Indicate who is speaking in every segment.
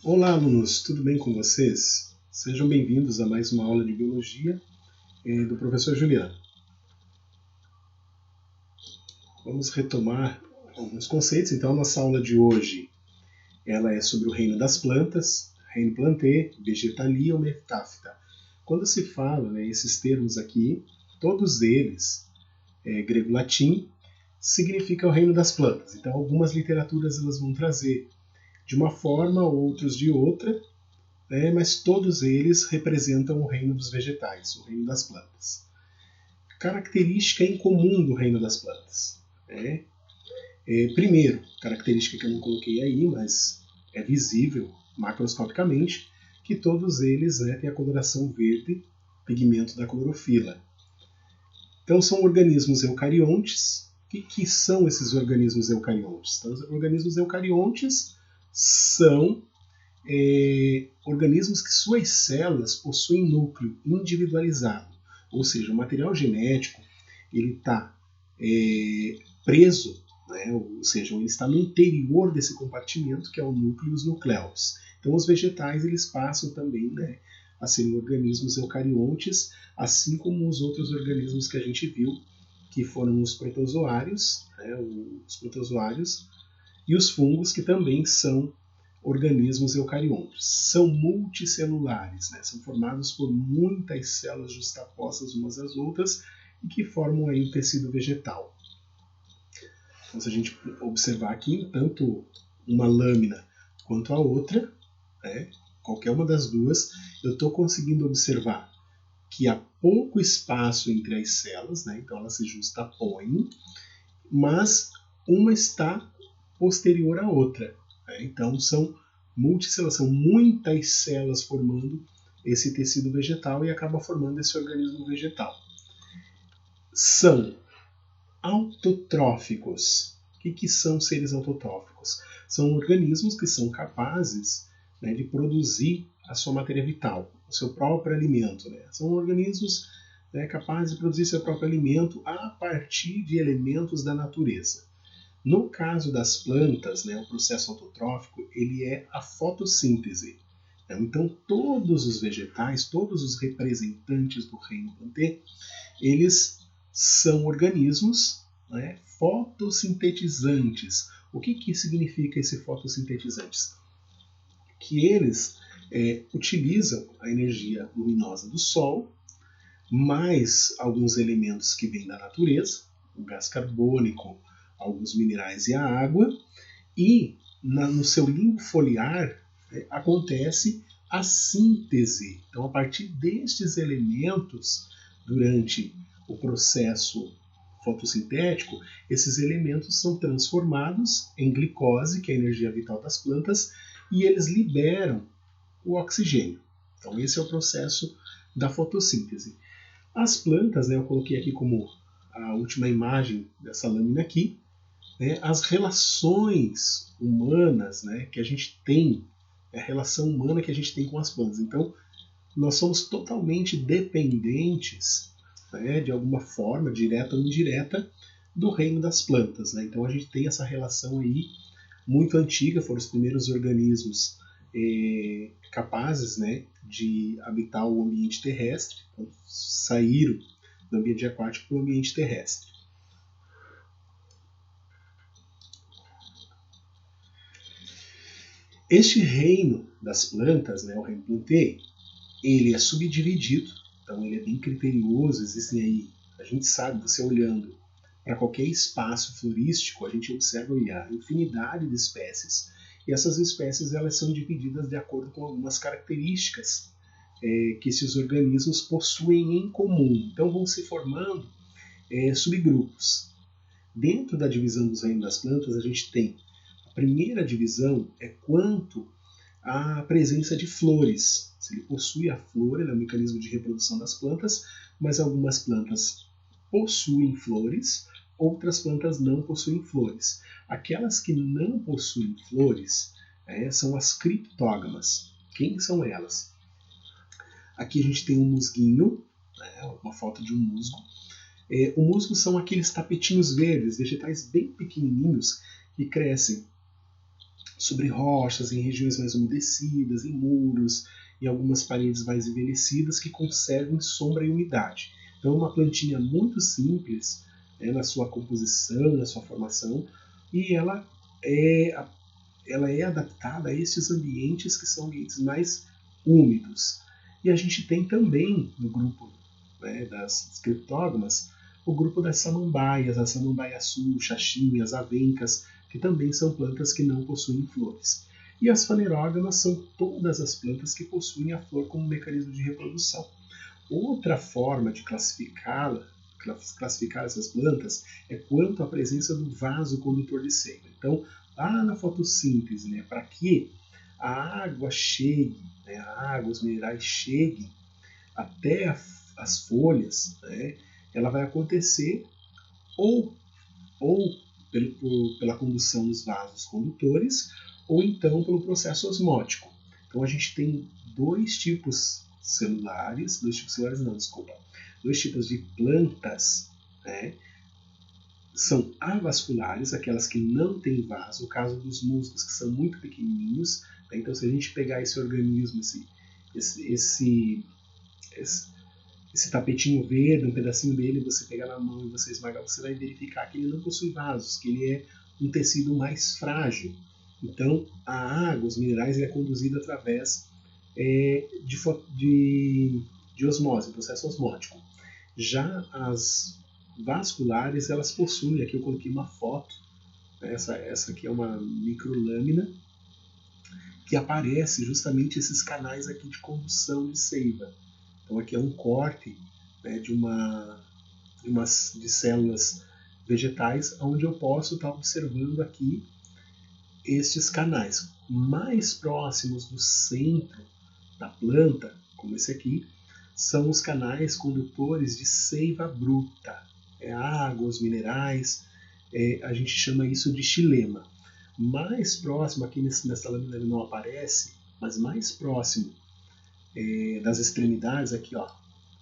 Speaker 1: Olá, alunos, tudo bem com vocês? Sejam bem-vindos a mais uma aula de Biologia do professor Juliano. Vamos retomar alguns conceitos. Então, a nossa aula de hoje ela é sobre o reino das plantas, reino Plantae, Vegetalia ou Metáfita. Quando se fala esses termos aqui, todos eles, grego-latim, significam o reino das plantas. Então, algumas literaturas elas vão trazer de uma forma, outros de outra, mas todos eles representam o reino dos vegetais, o reino das plantas. Característica em comum do reino das plantas. Primeiro, característica que eu não coloquei aí, mas é visível macroscopicamente, que todos eles têm a coloração verde, pigmento da clorofila. Então são organismos eucariontes. O que são esses organismos eucariontes? Então, os organismos eucariontes são organismos que suas células possuem núcleo individualizado, ou seja, o material genético ele está preso, ou seja, ele está no interior desse compartimento que é o núcleo e os nucleus. Então os vegetais eles passam também a serem organismos eucariontes, assim como os outros organismos que a gente viu, que foram os protozoários, e os fungos, que também são organismos eucariontes. São multicelulares, são formados por muitas células justapostas umas às outras e que formam aí o tecido vegetal. Então, se a gente observar aqui, tanto uma lâmina quanto a outra, qualquer uma das duas, eu estou conseguindo observar que há pouco espaço entre as células, então elas se justapõem, mas uma está posterior à outra. Então são multicelulas, são muitas células formando esse tecido vegetal e acaba formando esse organismo vegetal. São autotróficos. O que são seres autotróficos? São organismos que são capazes de produzir a sua matéria vital, o seu próprio alimento. São organismos capazes de produzir seu próprio alimento a partir de elementos da natureza. No caso das plantas, o processo autotrófico ele é a fotossíntese. Então, todos os vegetais, todos os representantes do reino Plantae, eles são organismos fotossintetizantes. O que significa esse fotossintetizantes? Que eles utilizam a energia luminosa do Sol, mais alguns elementos que vêm da natureza, o gás carbônico, alguns minerais e a água, e no seu limbo foliar acontece a síntese. Então, a partir destes elementos, durante o processo fotossintético, esses elementos são transformados em glicose, que é a energia vital das plantas, e eles liberam o oxigênio. Então, esse é o processo da fotossíntese. As plantas, eu coloquei aqui como a última imagem dessa lâmina aqui, as relações humanas que a gente tem, a relação humana que a gente tem com as plantas. Então, nós somos totalmente dependentes, de alguma forma, direta ou indireta, do reino das plantas. Então, a gente tem essa relação aí muito antiga, foram os primeiros organismos capazes de habitar o ambiente terrestre, então, saíram do ambiente aquático para o ambiente terrestre. Este reino das plantas, o reino Plantae, ele é subdividido, então ele é bem criterioso, existem aí, a gente sabe, você olhando para qualquer espaço florístico, a gente observa a infinidade de espécies, e essas espécies elas são divididas de acordo com algumas características que esses organismos possuem em comum. Então vão se formando subgrupos. Dentro da divisão dos reinos das plantas, a gente tem a primeira divisão é quanto à presença de flores. Se ele possui a flor, ele é um mecanismo de reprodução das plantas, mas algumas plantas possuem flores, outras plantas não possuem flores. Aquelas que não possuem flores são as criptógamas. Quem são elas? Aqui a gente tem um musguinho, uma foto de um musgo. O musgo são aqueles tapetinhos verdes, vegetais bem pequenininhos, que crescem sobre rochas, em regiões mais umedecidas, em muros, em algumas paredes mais envelhecidas que conservem sombra e umidade. Então, é uma plantinha muito simples, né, na sua composição, na sua formação, e ela é adaptada a esses ambientes que são ambientes mais úmidos. E a gente tem também no grupo, né, das criptógamas o grupo das samambaias, a samambaia sul, xaxinhas, avencas, que também são plantas que não possuem flores. E as fanerógamas são todas as plantas que possuem a flor como mecanismo de reprodução. Outra forma de classificar essas plantas é quanto à presença do vaso condutor de seiva. Então, lá na fotossíntese, né, para que a água chegue, né, a água, os minerais cheguem até as folhas, né, ela vai acontecer ou pela condução dos vasos condutores, ou então pelo processo osmótico. Então a gente tem dois tipos celulares dois tipos de plantas, né? São avasculares, aquelas que não têm vaso, o caso dos musgos, que são muito pequenininhos, né? Então se a gente pegar esse organismo, esse tapetinho verde, um pedacinho dele, você pegar na mão e você esmagar, você vai verificar que ele não possui vasos, que ele é um tecido mais frágil. Então, a água, os minerais, ele é conduzido através de osmose, processo osmótico. Já as vasculares, elas possuem, aqui eu coloquei uma foto, né, essa aqui é uma microlâmina, que aparece justamente esses canais aqui de condução de seiva. Então aqui é um corte, né, de células vegetais, onde eu posso estar observando aqui estes canais. Mais próximos do centro da planta, como esse aqui, são os canais condutores de seiva bruta. É água, os minerais, a gente chama isso de xilema. Mais próximo, aqui nessa lâmina ele não aparece, mas mais próximo das extremidades aqui, ó,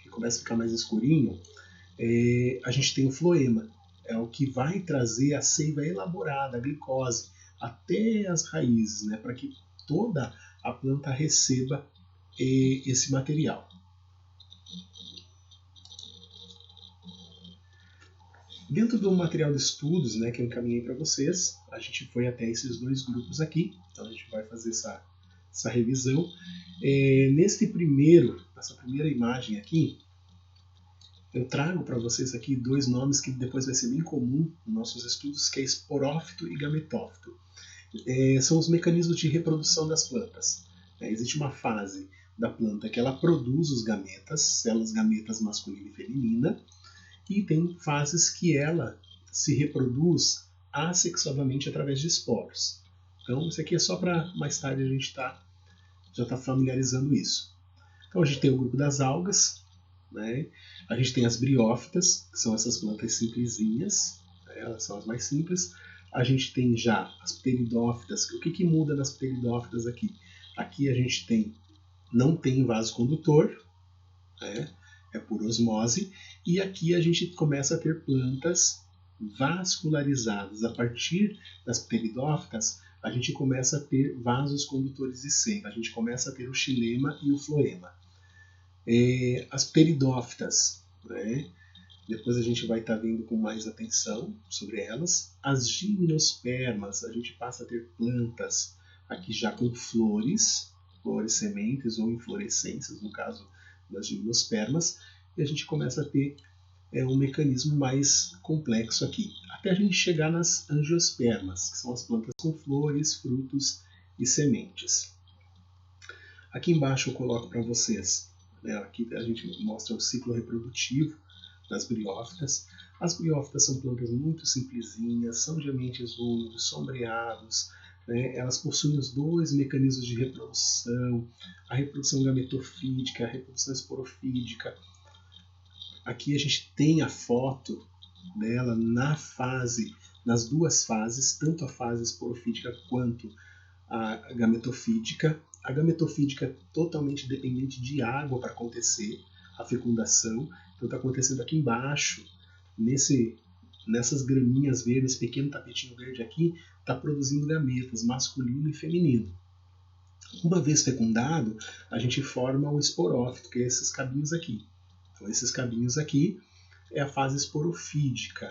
Speaker 1: que começa a ficar mais escurinho, a gente tem o floema. É o que vai trazer a seiva elaborada, a glicose, até as raízes, né, para que toda a planta receba esse material. Dentro do material de estudos, né, que eu encaminhei para vocês, a gente foi até esses dois grupos aqui, então a gente vai fazer essa revisão. Nessa primeira imagem aqui, eu trago para vocês aqui dois nomes que depois vai ser bem comum nos nossos estudos, que é esporófito e gametófito. São os mecanismos de reprodução das plantas. Existe uma fase da planta que ela produz os gametas, células gametas masculina e feminina, e tem fases que ela se reproduz assexuadamente através de esporos. Então, isso aqui é só para mais tarde a gente já tá familiarizando isso. Então, a gente tem o grupo das algas, né? A gente tem as briófitas, que são essas plantas simplesinhas, né? Elas são as mais simples. A gente tem já as pteridófitas. O que muda nas pteridófitas aqui? Aqui a gente não tem vaso condutor, né? É por osmose, e aqui a gente começa a ter plantas vascularizadas. A partir das pteridófitas, a gente começa a ter vasos condutores de seiva, a gente começa a ter o xilema e o floema. As pteridófitas, né? Depois a gente vai estar vendo com mais atenção sobre elas. As gimnospermas, a gente passa a ter plantas aqui já com flores sementes ou inflorescências, no caso das gimnospermas, e a gente começa a ter um mecanismo mais complexo aqui, até a gente chegar nas angiospermas, que são as plantas com flores, frutos e sementes. Aqui embaixo eu coloco para vocês, né, aqui a gente mostra o ciclo reprodutivo das briófitas. As briófitas são plantas muito simplesinhas, são de ambientes úmidos, sombreados, né? Elas possuem os dois mecanismos de reprodução, a reprodução gametofídica, a reprodução esporofídica. Aqui a gente tem a foto dela nas duas fases, tanto a fase esporofídica quanto a gametofídica. A gametofídica é totalmente dependente de água para acontecer a fecundação. Então está acontecendo aqui embaixo, nessas graminhas verdes, pequeno tapetinho verde aqui, está produzindo gametas, masculino e feminino. Uma vez fecundado, a gente forma o esporófito, que é esses cabinhos aqui. Então, esses cabinhos aqui é a fase esporofídica,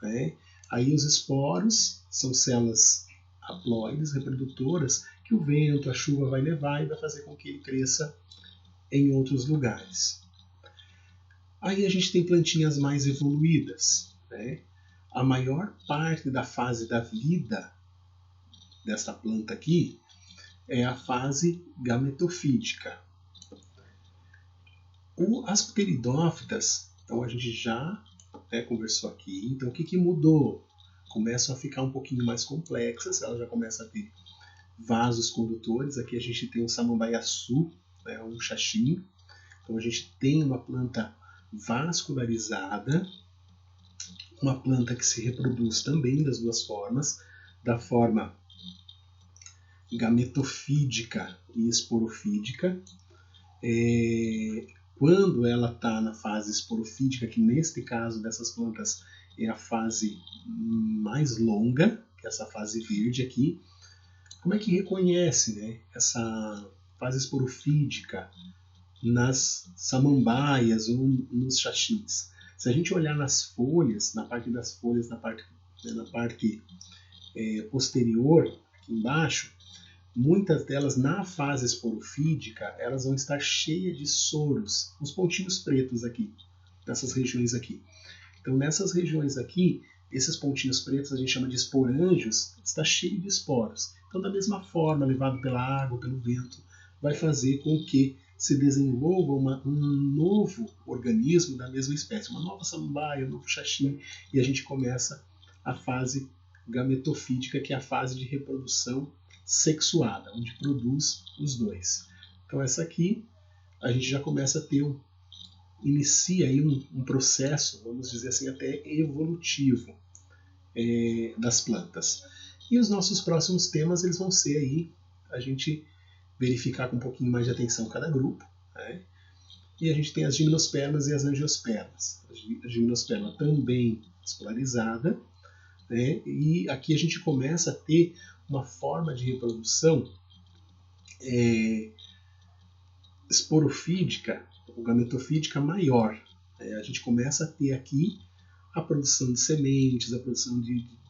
Speaker 1: né? Aí os esporos são células haploides, reprodutoras, que o vento, a chuva vai levar e vai fazer com que ele cresça em outros lugares. Aí a gente tem plantinhas mais evoluídas, né? A maior parte da fase da vida dessa planta aqui é a fase gametofítica. As pteridófitas, então a gente já conversou aqui, então o que mudou? Começam a ficar um pouquinho mais complexas, ela já começa a ter vasos condutores. Aqui a gente tem um samambaiaçu, né, um xaxim. Então a gente tem uma planta vascularizada, uma planta que se reproduz também das duas formas, da forma gametofídica e esporofídica. Quando ela está na fase esporofídica, que neste caso dessas plantas é a fase mais longa, que é essa fase verde aqui, como é que reconhece, né, essa fase esporofídica nas samambaias ou nos xaxins? Se a gente olhar nas folhas, na parte das folhas, na parte posterior, aqui embaixo, muitas delas, na fase esporofídica, elas vão estar cheias de soros, os pontinhos pretos aqui, nessas regiões aqui. Então, nessas regiões aqui, esses pontinhos pretos a gente chama de esporângios, está cheio de esporos. Então, da mesma forma, levado pela água, pelo vento, vai fazer com que se desenvolva um novo organismo da mesma espécie, uma nova samambaia, um novo xaxim, e a gente começa a fase gametofídica, que é a fase de reprodução sexuada, onde produz os dois. Então essa aqui a gente já começa a ter inicia aí um processo, vamos dizer assim, até evolutivo das plantas. E os nossos próximos temas eles vão ser aí a gente verificar com um pouquinho mais de atenção cada grupo, né? E a gente tem as gimnospermas e as angiospermas. A gimnosperma também vascularizada, né? E aqui a gente começa a ter uma forma de reprodução esporofídica ou gametofídica maior. A gente começa a ter aqui a produção de sementes, a produção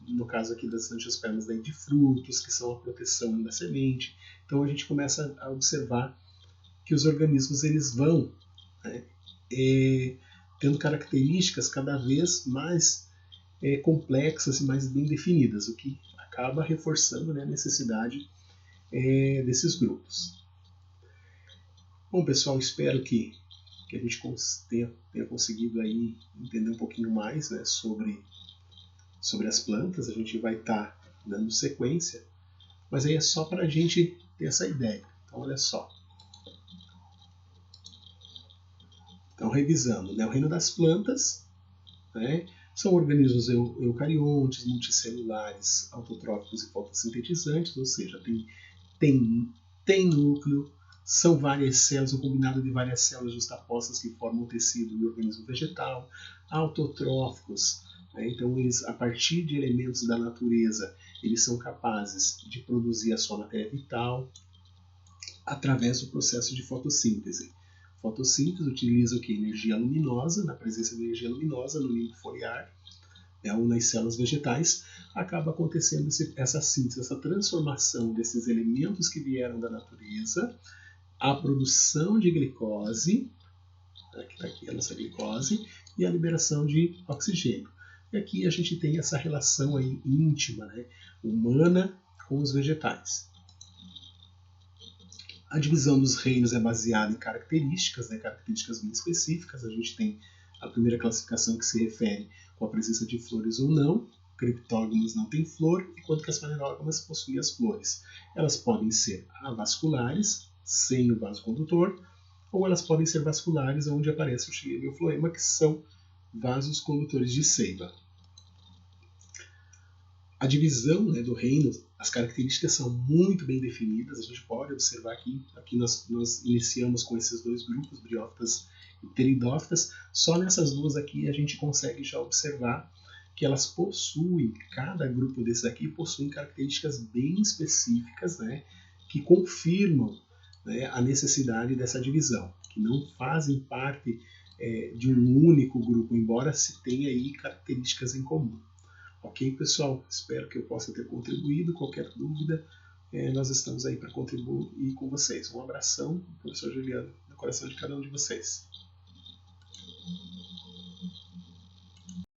Speaker 1: no caso aqui das angiospermas, de frutos, que são a proteção da semente. Então a gente começa a observar que os organismos eles vão, né, tendo características cada vez mais complexas e mais bem definidas, o que acaba reforçando, né, a necessidade desses grupos. Bom, pessoal, espero que a gente tenha conseguido aí entender um pouquinho mais, né, sobre as plantas. A gente vai estar dando sequência, mas aí é só para a gente ter essa ideia. Então, olha só. Então, revisando, né, o reino das plantas, né, são organismos eucariontes, multicelulares, autotróficos e fotossintetizantes, ou seja, tem núcleo, são várias células, um combinado de várias células justapostas que formam o tecido do organismo vegetal, autotróficos, né? Então eles, a partir de elementos da natureza, eles são capazes de produzir a sua matéria vital através do processo de fotossíntese. Fotossíntese utiliza o que? Energia luminosa, na presença de energia luminosa no limbo foliar, ou nas células vegetais, acaba acontecendo essa síntese, essa transformação desses elementos que vieram da natureza, a produção de glicose, que está aqui a nossa glicose, e a liberação de oxigênio. E aqui a gente tem essa relação aí íntima, né, humana com os vegetais. A divisão dos reinos é baseada em características, né, características bem específicas. A gente tem a primeira classificação que se refere com a presença de flores ou não. Criptógamas não têm flor, enquanto que as fanerógamas possuem as flores. Elas podem ser avasculares, sem o vaso condutor, ou elas podem ser vasculares, onde aparece o xilema e o floema, que são vasos condutores de seiva. A divisão, né, do reino, as características são muito bem definidas. A gente pode observar aqui nós iniciamos com esses dois grupos, briófitas e pteridófitas. Só nessas duas aqui a gente consegue já observar que elas possuem, cada grupo desses aqui possui características bem específicas, né, que confirmam, né, a necessidade dessa divisão, que não fazem parte de um único grupo, embora se tenha aí características em comum. Ok, pessoal? Espero que eu possa ter contribuído. Qualquer dúvida, nós estamos aí para contribuir com vocês. Um abração, professor Juliano, no coração de cada um de vocês.